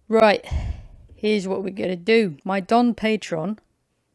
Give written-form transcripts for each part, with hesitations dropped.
Right, here's what we're gonna do. My Don Patron,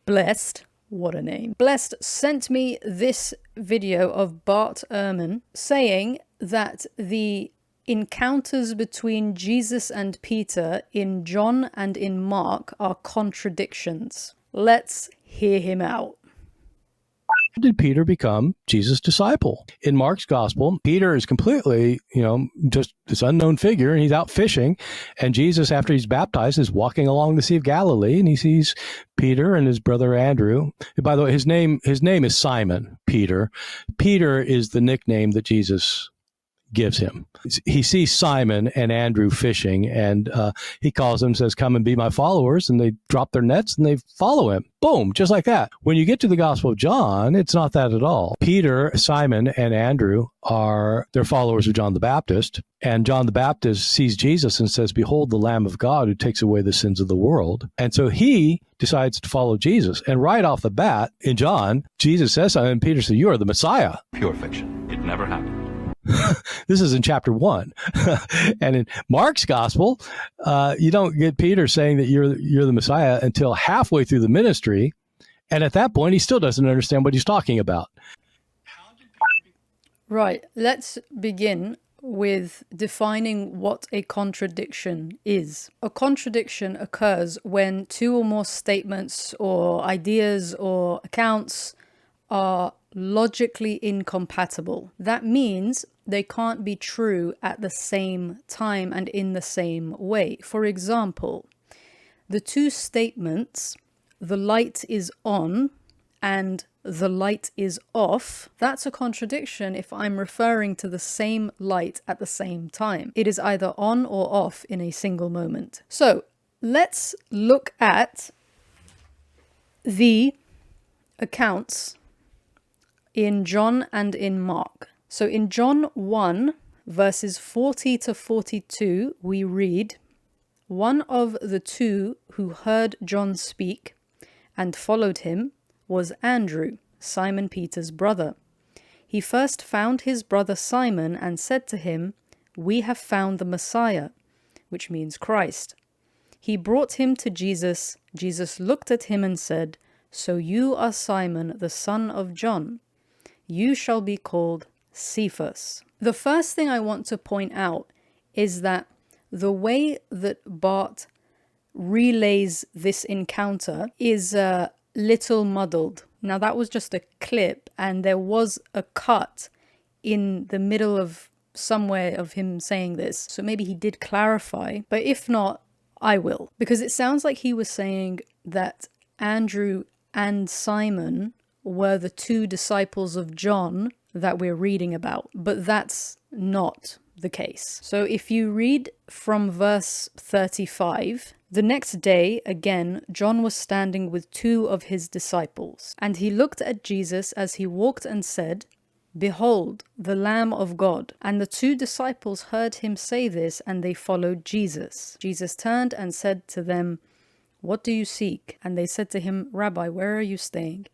Blessed, what a name, Blessed sent me this video of Bart Ehrman saying that the encounters between Jesus and Peter in John and in Mark are contradictions. Let's hear him out. Did Peter become Jesus' disciple? In Mark's gospel, Peter is completely, just this unknown figure, and he's out fishing. And Jesus, after he's baptized, is walking along the Sea of Galilee, and he sees Peter and his brother Andrew. By the way, his name is Simon Peter. Peter is the nickname that Jesus gives him. He sees Simon and Andrew fishing, and he calls them, says, "Come and be my followers," and they drop their nets and they follow him. Boom, just like that. When you get to the Gospel of John, it's not that at all. Peter, Simon, and Andrew they're followers of John the Baptist, and John the Baptist sees Jesus and says, "Behold the Lamb of God who takes away the sins of the world." And so he decides to follow Jesus. And right off the bat, in John, Jesus says something, and Peter says, "You are the Messiah." Pure fiction. It never happened. This is in chapter 1. And in Mark's gospel, you don't get Peter saying that you're the Messiah until halfway through the ministry. And at that point, he still doesn't understand what he's talking about. Right, let's begin with defining what a contradiction is. A contradiction occurs when two or more statements or ideas or accounts are logically incompatible. That means they can't be true at the same time and in the same way. For example, the two statements, "the light is on" and "the light is off," that's a contradiction if I'm referring to the same light at the same time. It is either on or off in a single moment. So let's look at the accounts in John and in Mark. So in John 1, verses 40 to 42, we read, "One of the two who heard John speak and followed him was Andrew, Simon Peter's brother. He first found his brother Simon and said to him, 'We have found the Messiah,' which means Christ. He brought him to Jesus. Jesus looked at him and said, 'So you are Simon, the son of John. You shall be called Cephas.'" The first thing I want to point out is that the way that Bart relays this encounter is a little muddled. Now, that was just a clip, and there was a cut in the middle of somewhere of him saying this. So maybe he did clarify, but if not, I will. Because it sounds like he was saying that Andrew and Simon were the two disciples of John that we're reading about, but that's not the case. So if you read from verse 35, "The next day, again, John was standing with two of his disciples, and he looked at Jesus as he walked and said, 'Behold, the Lamb of God.' And the two disciples heard him say this, and they followed Jesus. Jesus turned and said to them, 'What do you seek?' And they said to him, 'Rabbi, where are you staying?'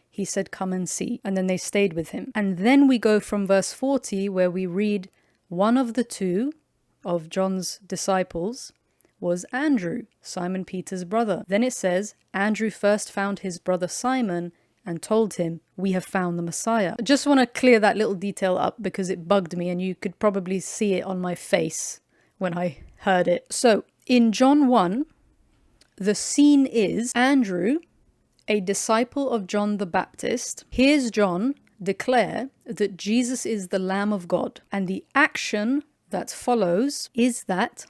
He said, 'Come and see.' And then they stayed with him. And then we go from verse 40, where we read, "One of the two of John's disciples was Andrew, Simon Peter's brother." Then it says, "Andrew first found his brother Simon and told him, 'We have found the Messiah.'" I just want to clear that little detail up because it bugged me, and you could probably see it on my face when I heard it. So in John 1, the scene is Andrew, a disciple of John the Baptist, hears John declare that Jesus is the Lamb of God. And the action that follows is that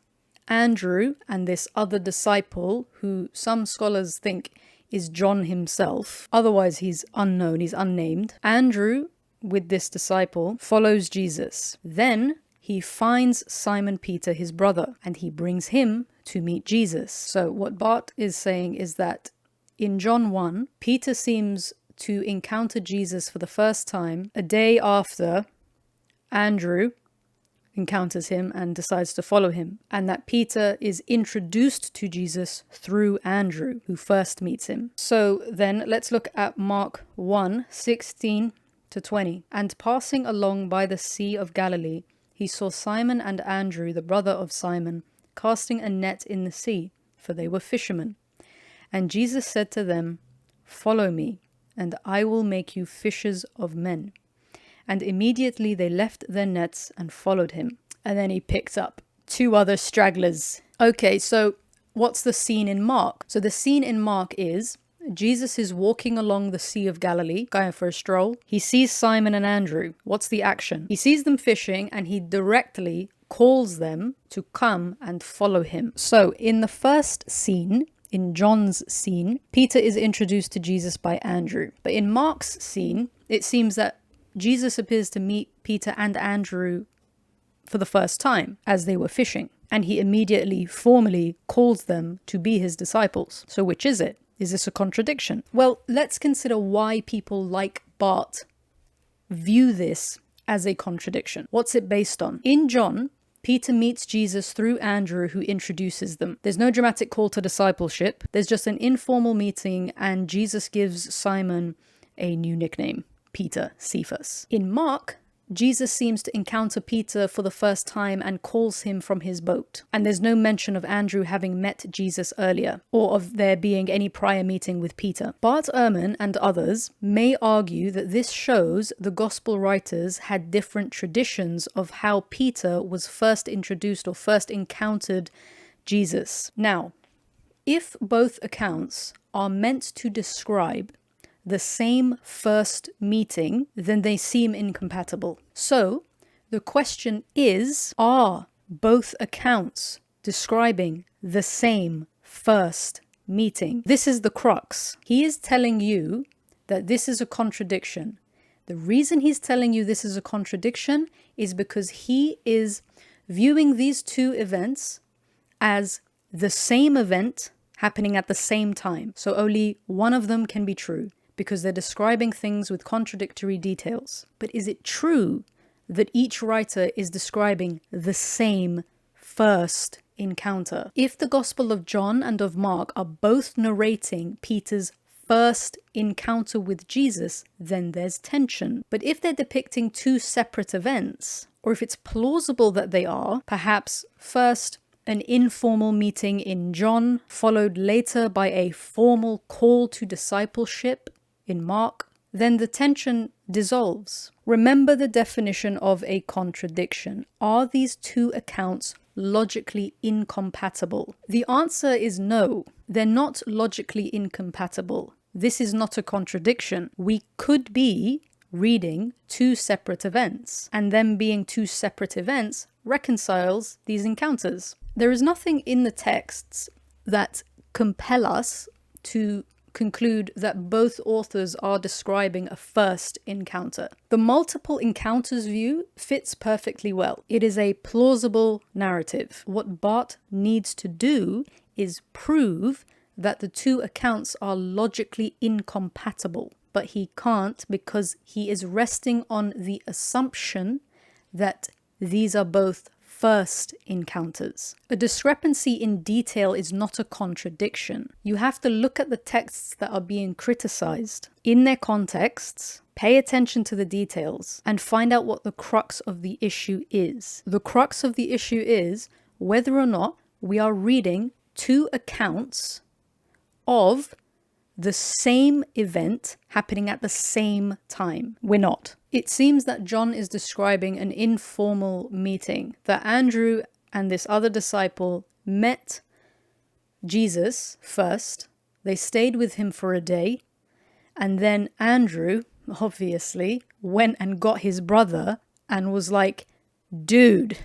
Andrew and this other disciple, who some scholars think is John himself, otherwise he's unknown, he's unnamed. Andrew, with this disciple, follows Jesus. Then he finds Simon Peter, his brother, and he brings him to meet Jesus. So what Bart is saying is that in John 1, Peter seems to encounter Jesus for the first time a day after Andrew encounters him and decides to follow him, and that Peter is introduced to Jesus through Andrew, who first meets him. So then let's look at Mark 1, 16 to 20. "And passing along by the Sea of Galilee, he saw Simon and Andrew, the brother of Simon, casting a net in the sea, for they were fishermen. And Jesus said to them, "Follow me, and I will make you fishers of men." And immediately they left their nets and followed him. And then he picked up 2 other stragglers. Okay, so what's the scene in Mark? So the scene in Mark is Jesus is walking along the Sea of Galilee, going for a stroll. He sees Simon and Andrew. What's the action? He sees them fishing and he directly calls them to come and follow him. So in the first scene, in John's scene, Peter is introduced to Jesus by Andrew. But in Mark's scene, it seems that Jesus appears to meet Peter and Andrew for the first time as they were fishing. And he immediately formally calls them to be his disciples. So which is it? Is this a contradiction? Well, let's consider why people like Bart view this as a contradiction. What's it based on? In John, Peter meets Jesus through Andrew, who introduces them. There's no dramatic call to discipleship. There's just an informal meeting, and Jesus gives Simon a new nickname, Peter, Cephas. In Mark, Jesus seems to encounter Peter for the first time and calls him from his boat. And there's no mention of Andrew having met Jesus earlier, or of there being any prior meeting with Peter. Bart Ehrman and others may argue that this shows the gospel writers had different traditions of how Peter was first introduced or first encountered Jesus. Now, if both accounts are meant to describe the same first meeting, then they seem incompatible. So, the question is, are both accounts describing the same first meeting? This is the crux. He is telling you that this is a contradiction. The reason he's telling you this is a contradiction is because he is viewing these 2 events as the same event happening at the same time. So only one of them can be true, because they're describing things with contradictory details. But is it true that each writer is describing the same first encounter? If the Gospel of John and of Mark are both narrating Peter's first encounter with Jesus, then there's tension. But if they're depicting 2 separate events, or if it's plausible that they are, perhaps first an informal meeting in John, followed later by a formal call to discipleship in Mark, then the tension dissolves. Remember the definition of a contradiction. Are these 2 accounts logically incompatible? The answer is no. They're not logically incompatible. This is not a contradiction. We could be reading 2 separate events, and them being 2 separate events reconciles these encounters. There is nothing in the texts that compel us to conclude that both authors are describing a first encounter. The multiple encounters view fits perfectly well. It is a plausible narrative. What Bart needs to do is prove that the 2 accounts are logically incompatible, but he can't because he is resting on the assumption that these are both first encounters. A discrepancy in detail is not a contradiction. You have to look at the texts that are being criticized in their contexts, pay attention to the details, and find out what the crux of the issue is. The crux of the issue is whether or not we are reading 2 accounts of the same event happening at the same time. We're not. It seems that John is describing an informal meeting, that Andrew and this other disciple met Jesus first. They stayed with him for a day, and then Andrew, obviously, went and got his brother and was like, "Dude,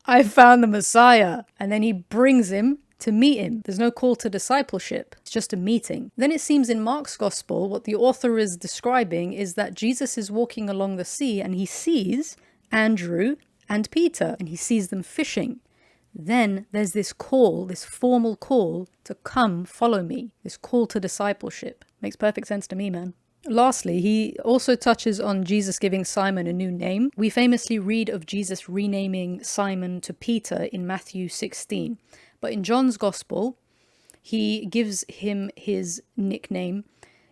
I found the Messiah." And then he brings him to meet him. There's no call to discipleship. It's just a meeting. Then it seems in Mark's gospel, what the author is describing is that Jesus is walking along the sea and he sees Andrew and Peter and he sees them fishing. Then there's this call, this formal call to come follow me. This call to discipleship. Makes perfect sense to me, man. Lastly, he also touches on Jesus giving Simon a new name. We famously read of Jesus renaming Simon to Peter in Matthew 16. But in John's Gospel, he gives him his nickname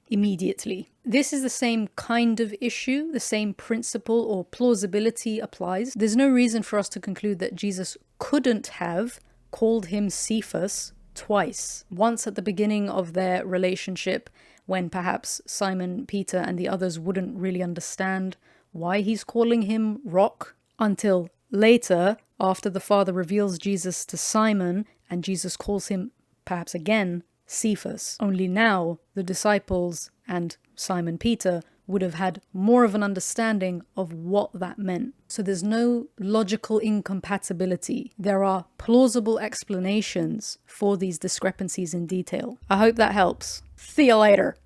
immediately. This is the same kind of issue, the same principle or plausibility applies. There's no reason for us to conclude that Jesus couldn't have called him Cephas twice. Once at the beginning of their relationship, when perhaps Simon Peter and the others wouldn't really understand why he's calling him Rock, until later, after the Father reveals Jesus to Simon and Jesus calls him perhaps again Cephas. Only now the disciples and Simon Peter would have had more of an understanding of what that meant. So there's no logical incompatibility. There are plausible explanations for these discrepancies in detail. I hope that helps. See you later.